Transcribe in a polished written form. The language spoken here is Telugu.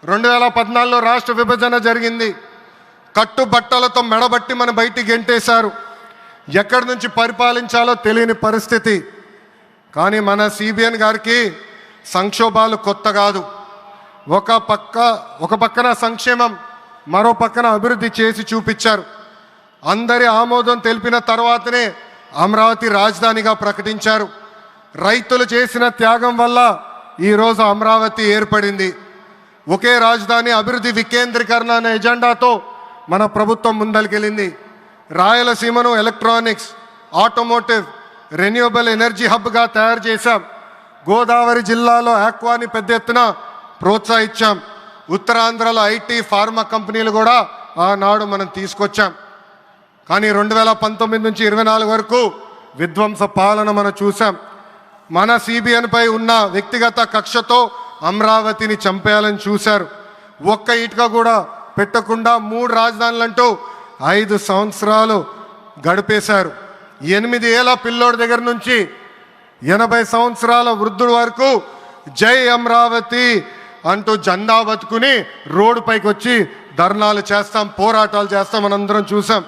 2014లో రాష్ట్ర విభజన జరిగింది. కట్టుబట్టలతో మెడబట్టి మన బయటికి గెంటేశారు. ఎక్కడి నుంచి పరిపాలించాలో తెలియని పరిస్థితి. కానీ మన సిబిఎన్ గారికి సంక్షోభాలు కొత్త కాదు. ఒక పక్కన సంక్షేమం, మరో పక్కన అభివృద్ధి చేసి చూపించారు. అందరి ఆమోదం తెలిపిన తర్వాతనే అమరావతి రాజధానిగా ప్రకటించారు. రైతులు చేసిన త్యాగం వల్ల ఈరోజు అమరావతి ఏర్పడింది. ఒకే రాజధాని, అభివృద్ధి వికేంద్రీకరణ అనే ఎజెండాతో మన ప్రభుత్వం ముందలికెళ్ళింది. రాయలసీమను ఎలక్ట్రానిక్స్, ఆటోమోటివ్, రెన్యూవబుల్ ఎనర్జీ హబ్గా తయారు చేశాం. గోదావరి జిల్లాలో ఆక్వాని పెద్ద ఎత్తున ప్రోత్సహించాం. ఉత్తరాంధ్రలో ఐటీ, ఫార్మా కంపెనీలు కూడా ఆనాడు మనం తీసుకొచ్చాం. కానీ 2019 నుంచి 24 వరకు విధ్వంస పాలన మనం చూసాం. మన సిబిఎన్పై ఉన్న వ్యక్తిగత కక్షతో అమరావతిని చంపేయాలని చూశారు. ఒక్క ఇటుక కూడా పెట్టకుండా 3 రాజధానులంటూ 5 సంవత్సరాలు గడిపేశారు. 8 ఏళ్ల పిల్లోడి దగ్గర నుంచి 80 సంవత్సరాల వృద్ధుల వరకు జై అమరావతి అంటూ జెండా బతుకుని రోడ్డు పైకి వచ్చి ధర్నాలు చేస్తాం, పోరాటాలు చేస్తాం, మనందరం చూసాం.